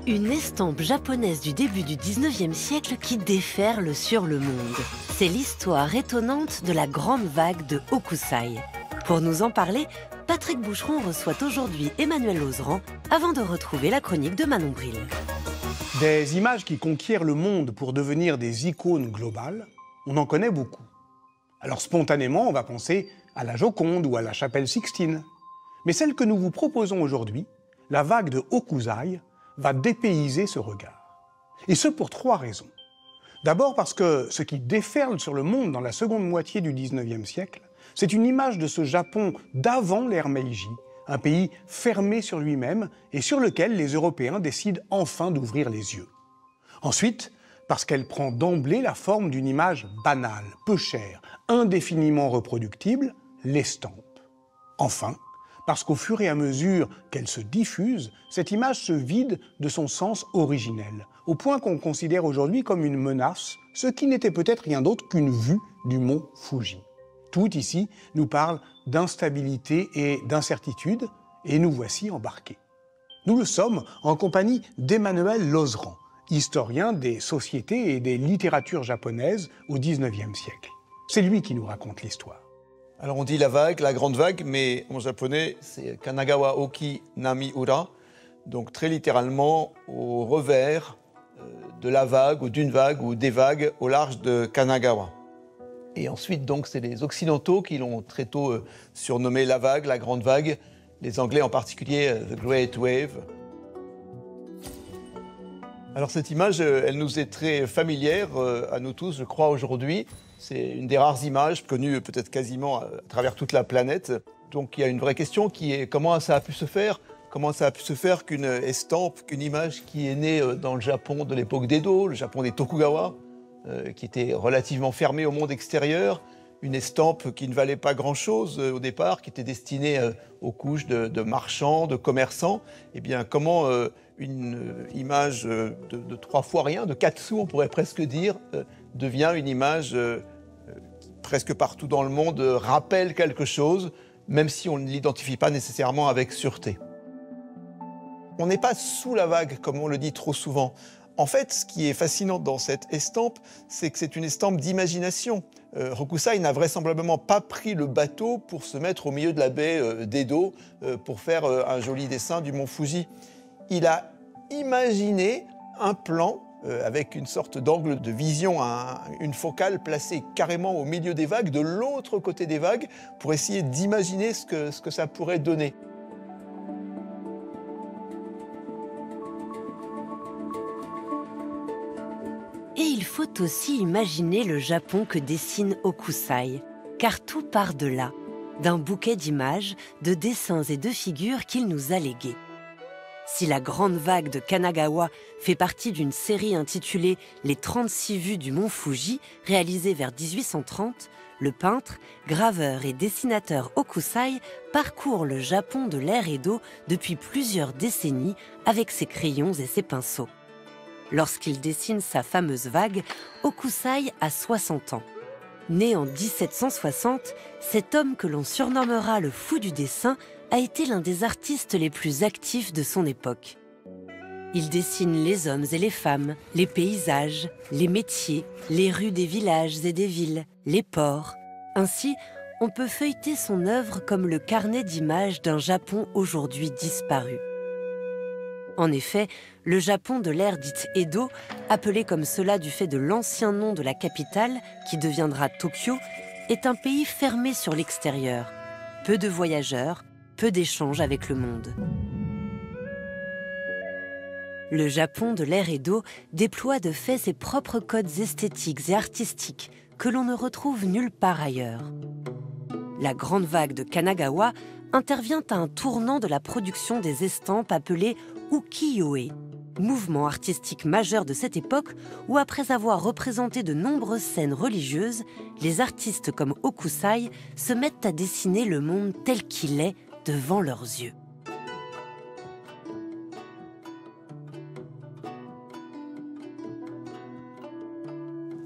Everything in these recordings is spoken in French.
Une estampe japonaise du début du 19e siècle qui déferle sur le monde. C'est l'histoire étonnante de la grande vague de Hokusai. Pour nous en parler, Patrick Boucheron reçoit aujourd'hui Emmanuel Lauzeran avant de retrouver la chronique de Manon Bril. Des images qui conquièrent le monde pour devenir des icônes globales, on en connaît beaucoup. Alors spontanément, on va penser à la Joconde ou à la chapelle Sixtine. Mais celle que nous vous proposons aujourd'hui, la vague de Hokusai, va dépayser ce regard. Et ce pour trois raisons. D'abord parce que ce qui déferle sur le monde dans la seconde moitié du 19e siècle, c'est une image de ce Japon d'avant l'ère Meiji, un pays fermé sur lui-même et sur lequel les Européens décident enfin d'ouvrir les yeux. Ensuite, parce qu'elle prend d'emblée la forme d'une image banale, peu chère, indéfiniment reproductible, l'estampe. Enfin, parce qu'au fur et à mesure qu'elle se diffuse, cette image se vide de son sens originel, au point qu'on considère aujourd'hui comme une menace, ce qui n'était peut-être rien d'autre qu'une vue du mont Fuji. Tout ici nous parle d'instabilité et d'incertitude, et nous voici embarqués. Nous le sommes en compagnie d'Emmanuel Lauzeran, historien des sociétés et des littératures japonaises au XIXe siècle. C'est lui qui nous raconte l'histoire. Alors on dit la vague, la grande vague, mais en japonais c'est Kanagawa Oki Nami Ura, donc très littéralement au revers de la vague ou d'une vague ou des vagues au large de Kanagawa. Et ensuite donc c'est les Occidentaux qui l'ont très tôt surnommé la vague, la grande vague, les Anglais en particulier The Great Wave. Alors cette image, elle nous est très familière à nous tous, je crois, aujourd'hui. C'est une des rares images connues peut-être quasiment à travers toute la planète. Donc il y a une vraie question qui est comment ça a pu se faire ? Comment ça a pu se faire qu'une estampe, qu'une image qui est née dans le Japon de l'époque d'Edo, le Japon des Tokugawa, qui était relativement fermé au monde extérieur, une estampe qui ne valait pas grand-chose au départ, qui était destinée aux couches de marchands, de commerçants, eh bien comment une image de 3 fois rien, de 4 sous on pourrait presque dire, devient une image qui presque partout dans le monde rappelle quelque chose, même si on ne l'identifie pas nécessairement avec sûreté. On n'est pas sous la vague, comme on le dit trop souvent. En fait, ce qui est fascinant dans cette estampe, c'est que c'est une estampe d'imagination. Hokusai n'a vraisemblablement pas pris le bateau pour se mettre au milieu de la baie d'Edo pour faire un joli dessin du mont Fuji. Il a imaginé un plan avec une sorte d'angle de vision, une focale placée carrément au milieu des vagues, de l'autre côté des vagues, pour essayer d'imaginer ce que ça pourrait donner. Et il faut aussi imaginer le Japon que dessine Hokusai, car tout part de là, d'un bouquet d'images, de dessins et de figures qu'il nous a légués. Si la grande vague de Kanagawa fait partie d'une série intitulée « Les 36 vues du mont Fuji » réalisée vers 1830, le peintre, graveur et dessinateur Hokusai parcourt le Japon de l'ère Edo depuis plusieurs décennies avec ses crayons et ses pinceaux. Lorsqu'il dessine sa fameuse vague, Hokusai a 60 ans. Né en 1760, cet homme que l'on surnommera le fou du dessin a été l'un des artistes les plus actifs de son époque. Il dessine les hommes et les femmes, les paysages, les métiers, les rues des villages et des villes, les ports. Ainsi, on peut feuilleter son œuvre comme le carnet d'images d'un Japon aujourd'hui disparu. En effet, le Japon de l'ère dite Edo, appelé comme cela du fait de l'ancien nom de la capitale, qui deviendra Tokyo, est un pays fermé sur l'extérieur. Peu de voyageurs, peu d'échanges avec le monde. Le Japon de l'ère Edo déploie de fait ses propres codes esthétiques et artistiques que l'on ne retrouve nulle part ailleurs. La grande vague de Kanagawa intervient à un tournant de la production des estampes appelées ukiyo-e, mouvement artistique majeur de cette époque où, après avoir représenté de nombreuses scènes religieuses, les artistes comme Hokusai se mettent à dessiner le monde tel qu'il est devant leurs yeux.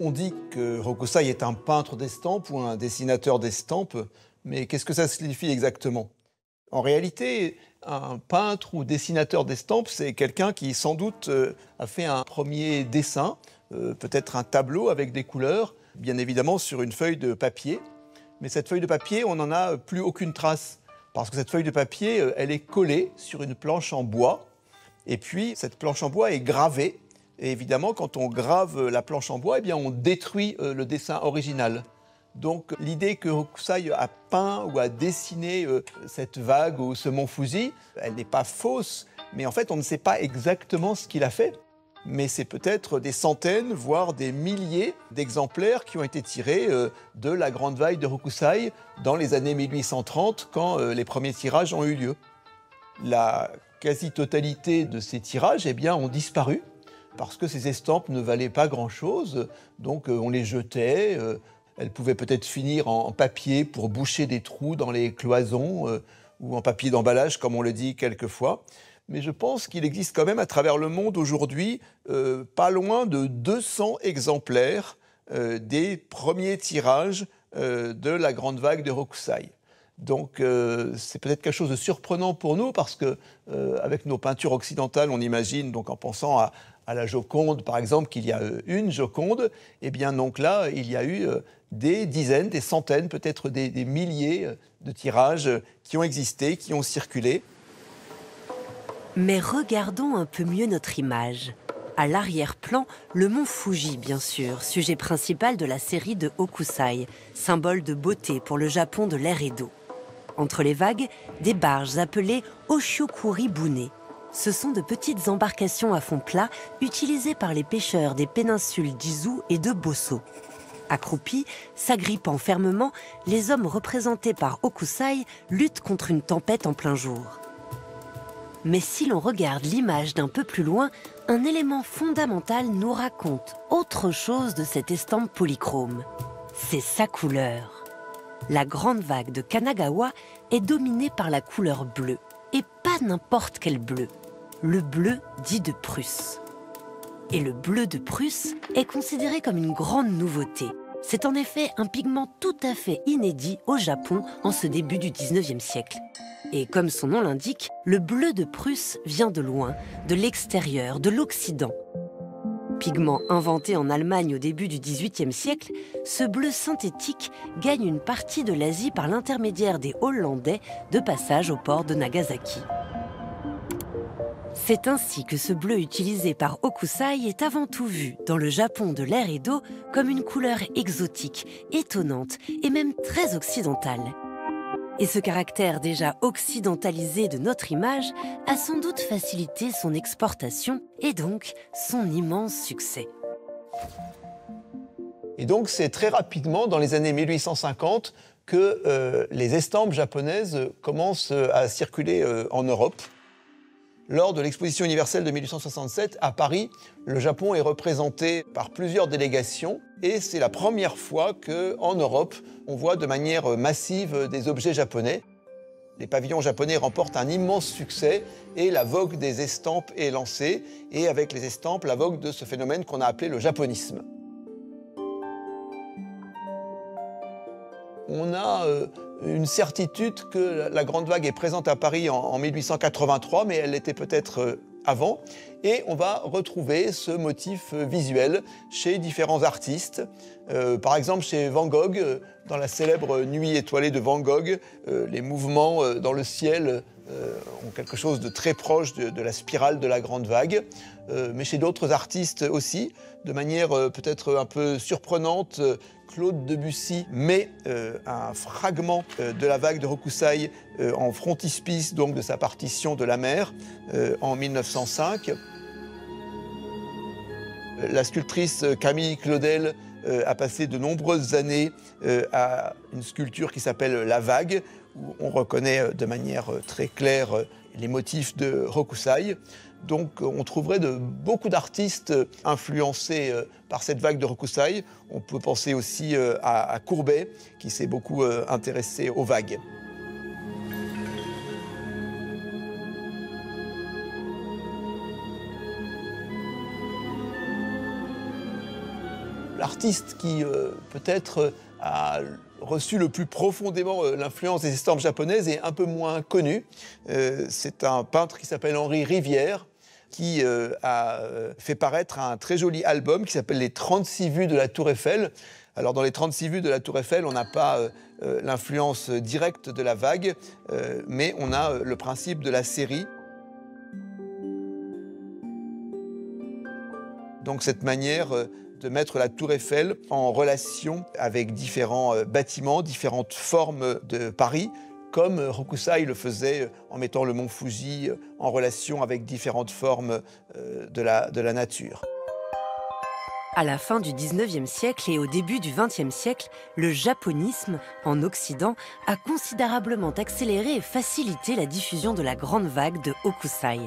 On dit que Hokusai est un peintre d'estampes ou un dessinateur d'estampes, mais qu'est-ce que ça signifie exactement ? En réalité, Un peintre ou dessinateur d'estampes, c'est quelqu'un qui sans doute a fait un premier dessin, peut-être un tableau avec des couleurs, bien évidemment sur une feuille de papier. Mais cette feuille de papier, on n'en a plus aucune trace, parce que cette feuille de papier, elle est collée sur une planche en bois, et puis cette planche en bois est gravée. Et évidemment, quand on grave la planche en bois, eh bien, on détruit le dessin original. Donc l'idée que Hokusai a peint ou a dessiné cette vague ou ce mont Fuji, elle n'est pas fausse, mais en fait on ne sait pas exactement ce qu'il a fait. Mais c'est peut-être des centaines, voire des milliers d'exemplaires qui ont été tirés de la grande vague de Hokusai dans les années 1830, quand les premiers tirages ont eu lieu. La quasi-totalité de ces tirages eh bien, ont disparu, parce que ces estampes ne valaient pas grand-chose, donc on les jetait. Elles pouvaient peut-être finir en papier pour boucher des trous dans les cloisons ou en papier d'emballage, comme on le dit quelquefois. Mais je pense qu'il existe quand même à travers le monde aujourd'hui pas loin de 200 exemplaires des premiers tirages de la grande vague de Hokusai. Donc c'est peut-être quelque chose de surprenant pour nous parce que avec nos peintures occidentales, on imagine, donc en pensant à la Joconde par exemple, qu'il y a une Joconde, et bien donc là il y a eu des dizaines, des centaines, peut-être des milliers de tirages qui ont existé, qui ont circulé. Mais regardons un peu mieux notre image. À l'arrière-plan, le mont Fuji, bien sûr, sujet principal de la série de Hokusai, symbole de beauté pour le Japon de l'ère Edo. Entre les vagues, des barges appelées Oshiokuri Bune. Ce sont de petites embarcations à fond plat utilisées par les pêcheurs des péninsules d'Izu et de Bosso. Accroupis, s'agrippant fermement, les hommes représentés par Hokusai luttent contre une tempête en plein jour. Mais si l'on regarde l'image d'un peu plus loin, un élément fondamental nous raconte autre chose de cette estampe polychrome. C'est sa couleur. La grande vague de Kanagawa est dominée par la couleur bleue, et pas n'importe quel bleu. Le bleu dit de Prusse. Et le bleu de Prusse est considéré comme une grande nouveauté. C'est en effet un pigment tout à fait inédit au Japon en ce début du 19e siècle. Et comme son nom l'indique, le bleu de Prusse vient de loin, de l'extérieur, de l'Occident. Pigment inventé en Allemagne au début du XVIIIe siècle, ce bleu synthétique gagne une partie de l'Asie par l'intermédiaire des Hollandais de passage au port de Nagasaki. C'est ainsi que ce bleu utilisé par Hokusai est avant tout vu, dans le Japon de l'ère Edo, comme une couleur exotique, étonnante et même très occidentale. Et ce caractère déjà occidentalisé de notre image a sans doute facilité son exportation et donc son immense succès. Et donc c'est très rapidement, dans les années 1850, que les estampes japonaises commencent à circuler en Europe. Lors de l'exposition universelle de 1867, à Paris, le Japon est représenté par plusieurs délégations et c'est la première fois qu'en Europe, on voit de manière massive des objets japonais. Les pavillons japonais remportent un immense succès et la vogue des estampes est lancée et avec les estampes, la vogue de ce phénomène qu'on a appelé le japonisme. On a une certitude que la grande vague est présente à Paris en 1883, mais elle l'était peut-être avant. Et on va retrouver ce motif visuel chez différents artistes. Par exemple, chez Van Gogh, dans la célèbre Nuit étoilée de Van Gogh, les mouvements dans le ciel ont quelque chose de très proche de la spirale de la grande vague. Mais chez d'autres artistes aussi, de manière peut-être un peu surprenante, Claude Debussy met un fragment de la vague de Hokusai en frontispice donc de sa partition de la mer en 1905. La sculptrice Camille Claudel a passé de nombreuses années à une sculpture qui s'appelle La Vague, où on reconnaît de manière très claire les motifs de Hokusai. Donc on trouverait beaucoup d'artistes influencés par cette vague de Hokusai. On peut penser aussi à Courbet, qui s'est beaucoup intéressé aux vagues. L'artiste qui peut-être a reçu le plus profondément l'influence des estampes japonaises est un peu moins connu. C'est un peintre qui s'appelle Henri Rivière, qui a fait paraître un très joli album qui s'appelle Les 36 vues de la Tour Eiffel. Alors dans les 36 vues de la Tour Eiffel, on n'a pas l'influence directe de la vague, mais on a le principe de la série. Donc cette manière de mettre la Tour Eiffel en relation avec différents bâtiments, différentes formes de Paris, comme Hokusai le faisait en mettant le mont Fuji en relation avec différentes formes de la nature. À la fin du 19e siècle et au début du 20e siècle, le japonisme, en Occident, a considérablement accéléré et facilité la diffusion de la grande vague de Hokusai.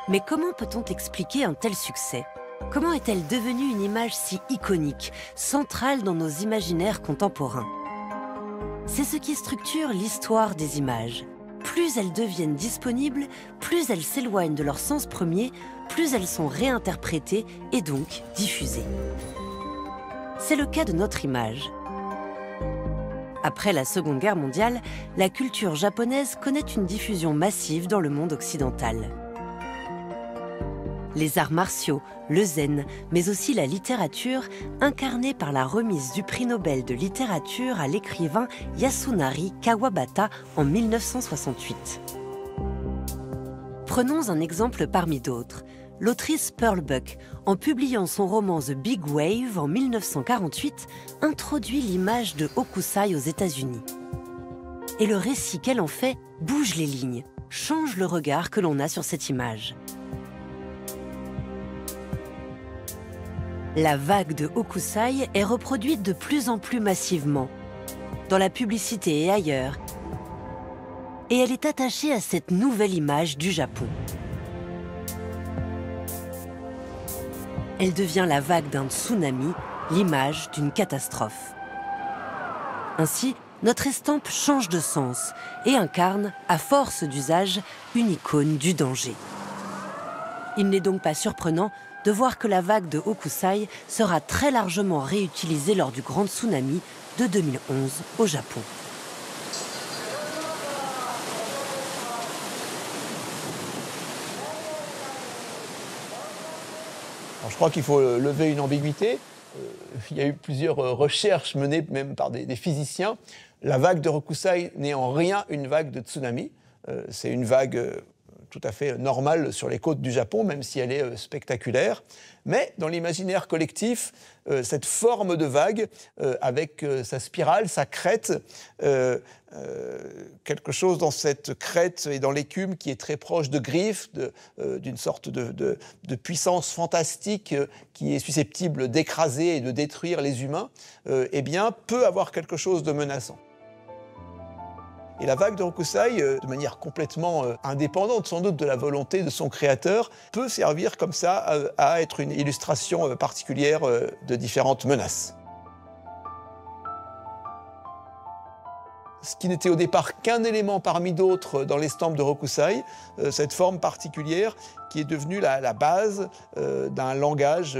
Mais comment peut-on expliquer un tel succès ? Comment est-elle devenue une image si iconique, centrale dans nos imaginaires contemporains ? C'est ce qui structure l'histoire des images. Plus elles deviennent disponibles, plus elles s'éloignent de leur sens premier, plus elles sont réinterprétées et donc diffusées. C'est le cas de notre image. Après la Seconde Guerre mondiale, la culture japonaise connaît une diffusion massive dans le monde occidental. Les arts martiaux, le zen, mais aussi la littérature, incarnée par la remise du prix Nobel de littérature à l'écrivain Yasunari Kawabata en 1968. Prenons un exemple parmi d'autres. L'autrice Pearl Buck, en publiant son roman The Big Wave en 1948, introduit l'image de Hokusai aux États-Unis. Et le récit qu'elle en fait bouge les lignes, change le regard que l'on a sur cette image. La vague de Hokusai est reproduite de plus en plus massivement, dans la publicité et ailleurs, et elle est attachée à cette nouvelle image du Japon. Elle devient la vague d'un tsunami, l'image d'une catastrophe. Ainsi, notre estampe change de sens et incarne, à force d'usage, une icône du danger. Il n'est donc pas surprenant de voir que la vague de Hokusai sera très largement réutilisée lors du grand tsunami de 2011 au Japon. Alors, je crois qu'il faut lever une ambiguïté. Il y a eu plusieurs recherches menées même par des physiciens. La vague de Hokusai n'est en rien une vague de tsunami. C'est une vague tout à fait normale sur les côtes du Japon, même si elle est spectaculaire. Mais dans l'imaginaire collectif, cette forme de vague, avec sa spirale, sa crête, quelque chose dans cette crête et dans l'écume qui est très proche de griffes, d'une sorte de puissance fantastique qui est susceptible d'écraser et de détruire les humains, eh bien, peut avoir quelque chose de menaçant. Et la vague de Hokusai, de manière complètement indépendante sans doute de la volonté de son créateur, peut servir comme ça à être une illustration particulière de différentes menaces. Ce qui n'était au départ qu'un élément parmi d'autres dans l'estampe de Hokusai, cette forme particulière qui est devenue la base d'un langage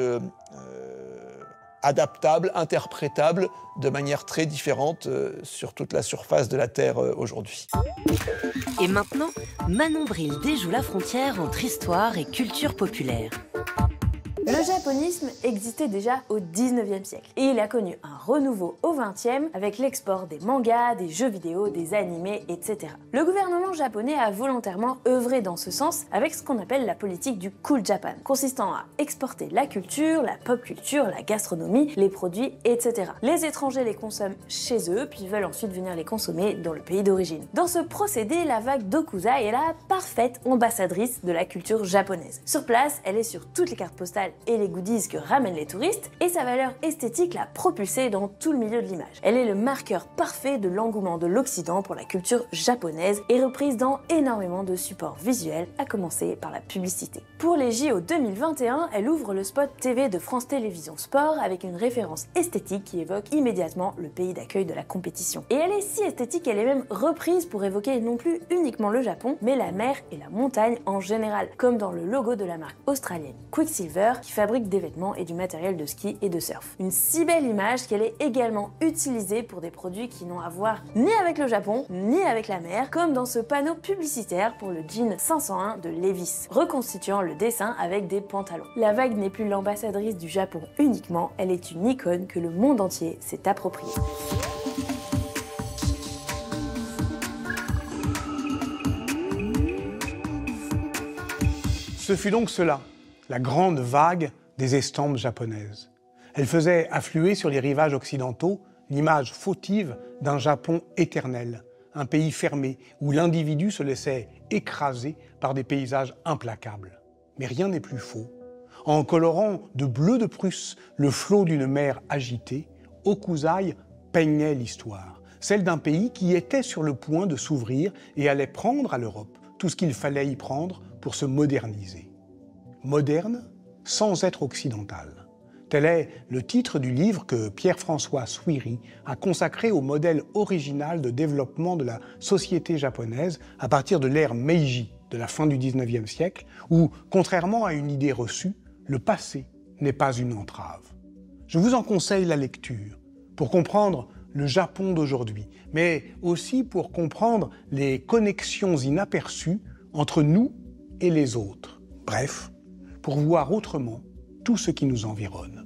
adaptable, interprétable de manière très différente sur toute la surface de la Terre aujourd'hui. Et maintenant, Manon Bril déjoue la frontière entre histoire et culture populaire. Le japonisme existait déjà au 19e siècle et il a connu un renouveau au 20e avec l'export des mangas, des jeux vidéo, des animés, etc. Le gouvernement japonais a volontairement œuvré dans ce sens avec ce qu'on appelle la politique du Cool Japan, consistant à exporter la culture, la pop culture, la gastronomie, les produits, etc. Les étrangers les consomment chez eux puis veulent ensuite venir les consommer dans le pays d'origine. Dans ce procédé, la vague d'Hokusai est la parfaite ambassadrice de la culture japonaise. Sur place, elle est sur toutes les cartes postales et les goodies que ramènent les touristes, et sa valeur esthétique l'a propulsée dans tout le milieu de l'image. Elle est le marqueur parfait de l'engouement de l'Occident pour la culture japonaise et reprise dans énormément de supports visuels, à commencer par la publicité. Pour les JO 2021, elle ouvre le spot TV de France Télévisions Sport avec une référence esthétique qui évoque immédiatement le pays d'accueil de la compétition. Et elle est si esthétique qu'elle est même reprise pour évoquer non plus uniquement le Japon, mais la mer et la montagne en général, comme dans le logo de la marque australienne Quicksilver, qui fabrique des vêtements et du matériel de ski et de surf. Une si belle image qu'elle est également utilisée pour des produits qui n'ont à voir ni avec le Japon, ni avec la mer, comme dans ce panneau publicitaire pour le jean 501 de Levi's, reconstituant le dessin avec des pantalons. La vague n'est plus l'ambassadrice du Japon uniquement, elle est une icône que le monde entier s'est appropriée. Ce fut donc cela, la grande vague des estampes japonaises. Elle faisait affluer sur les rivages occidentaux l'image fautive d'un Japon éternel, un pays fermé où l'individu se laissait écraser par des paysages implacables. Mais rien n'est plus faux. En colorant de bleu de Prusse le flot d'une mer agitée, Hokusai peignait l'histoire, celle d'un pays qui était sur le point de s'ouvrir et allait prendre à l'Europe tout ce qu'il fallait y prendre pour se moderniser. Moderne sans être occidental. Tel est le titre du livre que Pierre-François Suiri a consacré au modèle original de développement de la société japonaise à partir de l'ère Meiji de la fin du XIXe siècle, où, contrairement à une idée reçue, le passé n'est pas une entrave. Je vous en conseille la lecture pour comprendre le Japon d'aujourd'hui, mais aussi pour comprendre les connexions inaperçues entre nous et les autres. Bref, pour voir autrement tout ce qui nous environne.